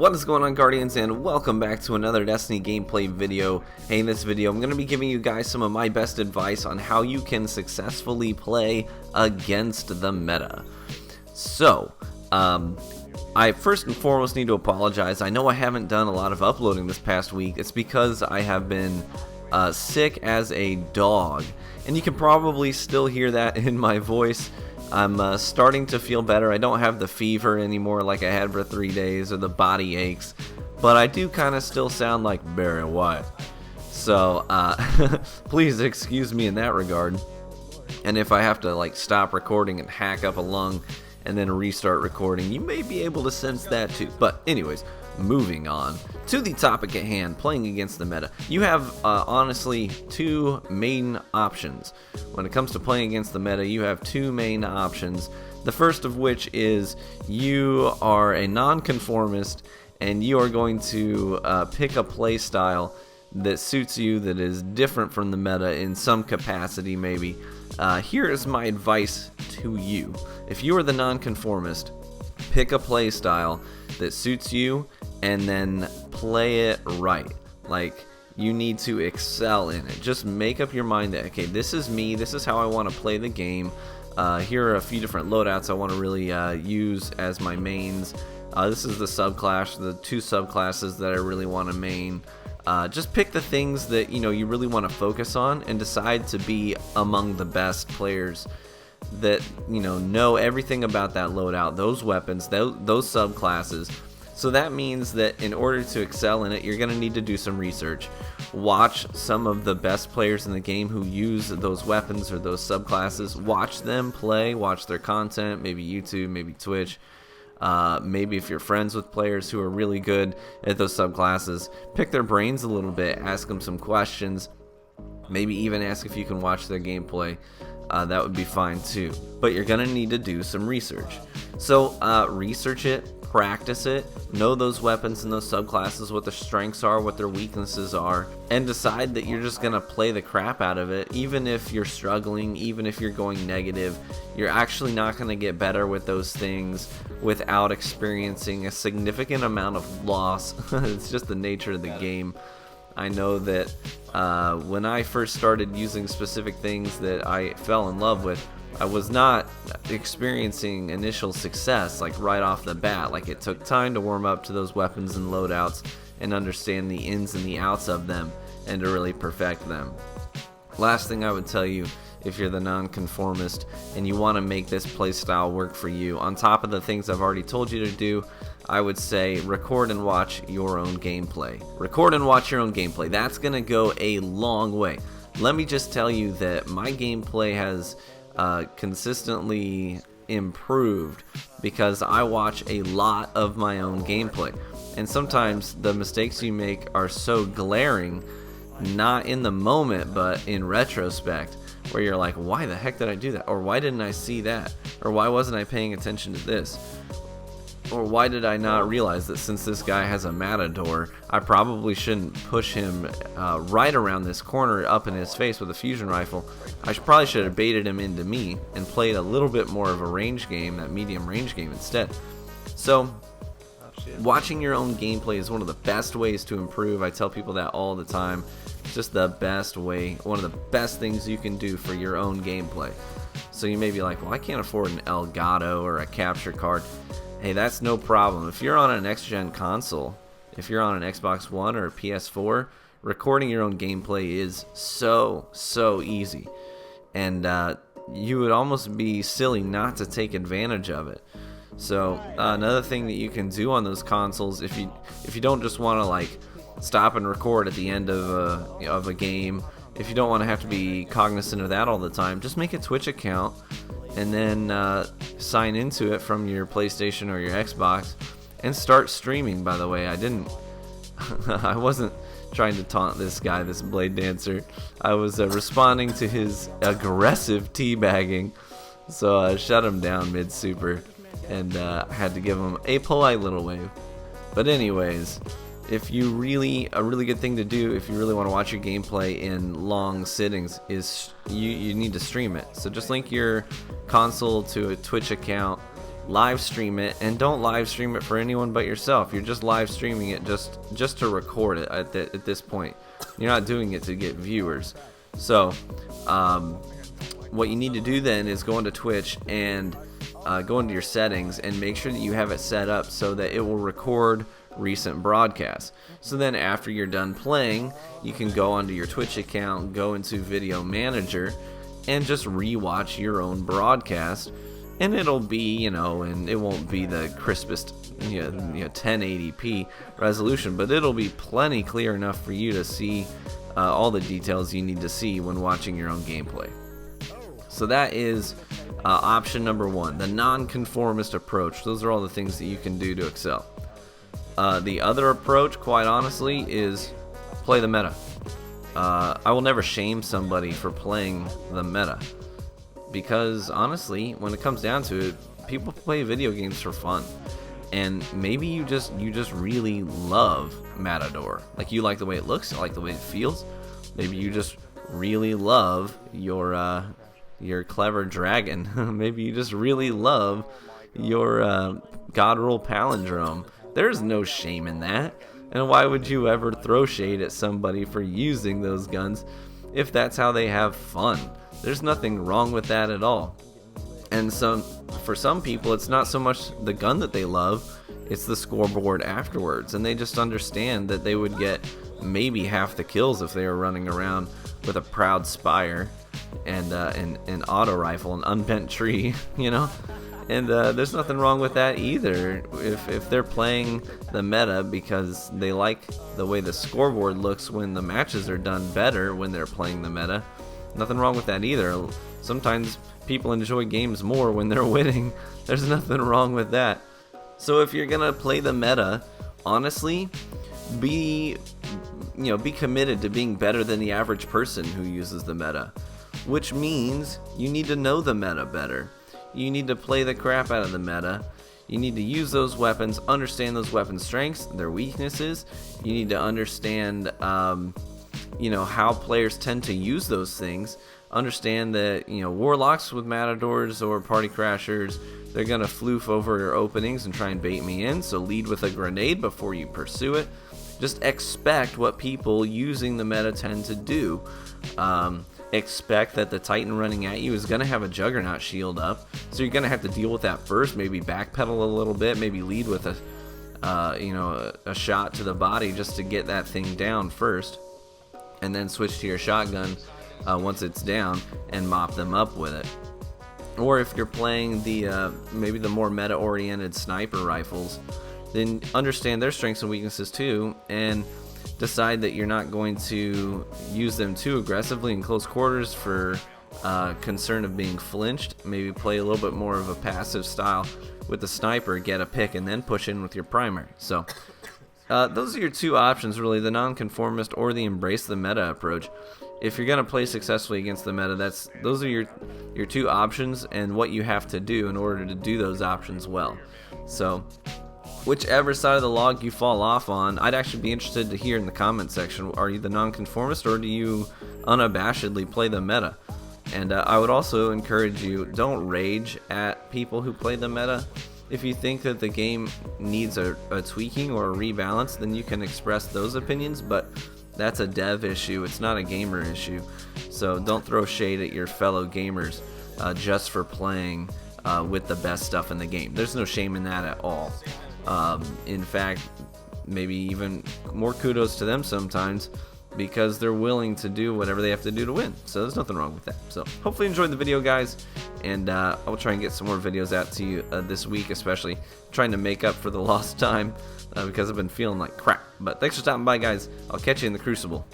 What is going on, Guardians, and welcome back to another Destiny gameplay video. Hey, in this video I'm going to be giving you guys some of my best advice on how you can successfully play against the meta. So, I first and foremost need to apologize. I know I haven't done a lot of uploading this past week. It's because I have been sick as a dog, and you can probably still hear that in my voice. I'm starting to feel better. I don't have the fever anymore like I had for 3 days or the body aches, but I do kind of still sound like Barry White. So please excuse me in that regard. And if I have to stop recording and hack up a lung and then restart recording, you may be able to sense that too. But anyways, moving on to the topic at hand, playing against the meta. You have honestly two main options. When it comes to playing against the meta, you have two main options. The first of which is you are a non-conformist and you are going to pick a play style that suits you, that is different from the meta in some capacity maybe. Here is my advice to you. If you are the non-conformist, pick a play style that suits you and then play it right. You need to excel in it. Just make up your mind that, okay, this is me, this is how I want to play the game. Here are a few different loadouts I want to really use as my mains. This is the subclass, the two subclasses that I really want to main. Just pick the things that you really want to focus on and decide to be among the best players that know everything about that loadout, those weapons, those subclasses. So that means that in order to excel in it, you're going to need to do some research. Watch some of the best players in the game who use those weapons or those subclasses. Watch them play, watch their content, maybe YouTube, maybe Twitch. Maybe if you're friends with players who are really good at those subclasses, pick their brains a little bit, ask them some questions, maybe even ask if you can watch their gameplay. That would be fine too. But you're going to need to do some research. So research it, practice it, know those weapons and those subclasses, what their strengths are, what their weaknesses are, and decide that you're just going to play the crap out of it. Even if you're struggling, even if you're going negative, you're actually not going to get better with those things without experiencing a significant amount of loss. It's just the nature of the game. I know that when I first started using specific things that I fell in love with, I was not experiencing initial success right off the bat. It took time to warm up to those weapons and loadouts and understand the ins and the outs of them and to really perfect them. Last thing I would tell you, if you're the non-conformist and you want to make this playstyle work for you, on top of the things I've already told you to do, I would say record and watch your own gameplay. Record and watch your own gameplay. That's going to go a long way. Let me just tell you that my gameplay has consistently improved because I watch a lot of my own gameplay. And sometimes the mistakes you make are so glaring, not in the moment, but in retrospect, where you're like, why the heck did I do that? Or why didn't I see that? Or why wasn't I paying attention to this? Or why did I not realize that since this guy has a matador, I probably shouldn't push him right around this corner up in his face with a fusion rifle. I probably should have baited him into me and played a little bit more of a range game, that medium range game instead. So watching your own gameplay is one of the best ways to improve. I tell people that all the time. It's just the best way, one of the best things you can do for your own gameplay. So you may be like, well, I can't afford an Elgato or a capture card. Hey, that's no problem. If you're on a next-gen console, if you're on an Xbox One or a PS4, recording your own gameplay is so easy. And you would almost be silly not to take advantage of it. So another thing that you can do on those consoles, if you don't just want to stop and record at the end of a game, if you don't want to have to be cognizant of that all the time, just make a Twitch account and then sign into it from your PlayStation or your Xbox and start streaming. By the way, I wasn't trying to taunt this guy, this Blade Dancer. I was responding to his aggressive teabagging, so I shut him down mid-super and had to give him a polite little wave. But anyways, a really good thing to do if you really want to watch your gameplay in long sittings is you need to stream it. So just link your console to a Twitch account live stream it, and don't live stream it for anyone but yourself. You're just live streaming it just to record it at this point. You're not doing it to get viewers. So what you need to do then is go into Twitch and go into your settings and make sure that you have it set up so that it will record recent broadcasts. So then after you're done playing, you can go onto your Twitch account, go into Video Manager, and just rewatch your own broadcast. And it'll be, and it won't be the crispest, 1080p resolution, but it'll be plenty clear enough for you to see all the details you need to see when watching your own gameplay. So that is option number 1, the non-conformist approach. Those are all the things that you can do to excel. The other approach, quite honestly, is play the meta. I will never shame somebody for playing the meta, because honestly, when it comes down to it, people play video games for fun. And maybe you just really love Matador. Like, you like the way it looks, you like the way it feels. Maybe you just really love your clever dragon. Maybe you just really love your God Roll palindrome. There's no shame in that. And why would you ever throw shade at somebody for using those guns if that's how they have fun? There's nothing wrong with that at all. And so for some people, it's not so much the gun that they love, it's the scoreboard afterwards. And they just understand that they would get maybe half the kills if they were running around with a proud spire and an auto rifle, an unbent tree, And there's nothing wrong with that either. If they're playing the meta because they like the way the scoreboard looks when the matches are done better when they're playing the meta, nothing wrong with that either. Sometimes people enjoy games more when they're winning. There's nothing wrong with that. So if you're gonna play the meta, honestly, be committed to being better than the average person who uses the meta, which means you need to know the meta better. You need to play the crap out of the meta. You need to use those weapons, understand those weapon strengths, their weaknesses. You need to understand, how players tend to use those things. Understand that, warlocks with matadors or party crashers, they're going to floof over your openings and try and bait me in. So lead with a grenade before you pursue it. Just expect what people using the meta tend to do. Expect that the Titan running at you is going to have a Juggernaut shield up, so you're going to have to deal with that first. Maybe backpedal a little bit, maybe lead with a shot to the body just to get that thing down first, and then switch to your shotgun once it's down and mop them up with it. Or if you're playing the maybe the more meta-oriented sniper rifles, then understand their strengths and weaknesses too, and decide that you're not going to use them too aggressively in close quarters for concern of being flinched. Maybe play a little bit more of a passive style with the sniper, get a pick, and then push in with your primary. So those are your two options, really, the nonconformist or the embrace the meta approach. If you're going to play successfully against the meta, those are your two options and what you have to do in order to do those options well. So whichever side of the log you fall off on, I'd actually be interested to hear in the comment section. Are you the nonconformist, or do you unabashedly play the meta? And I would also encourage you, don't rage at people who play the meta. If you think that the game needs a tweaking or a rebalance, then you can express those opinions, but that's a dev issue, it's not a gamer issue. So don't throw shade at your fellow gamers just for playing with the best stuff in the game. There's no shame in that at all. In fact, maybe even more kudos to them sometimes, because they're willing to do whatever they have to do to win. So there's nothing wrong with that. So hopefully you enjoyed the video, guys, and I'll try and get some more videos out to you this week, especially trying to make up for the lost time because I've been feeling like crap. But thanks for stopping by, guys. I'll catch you in the Crucible.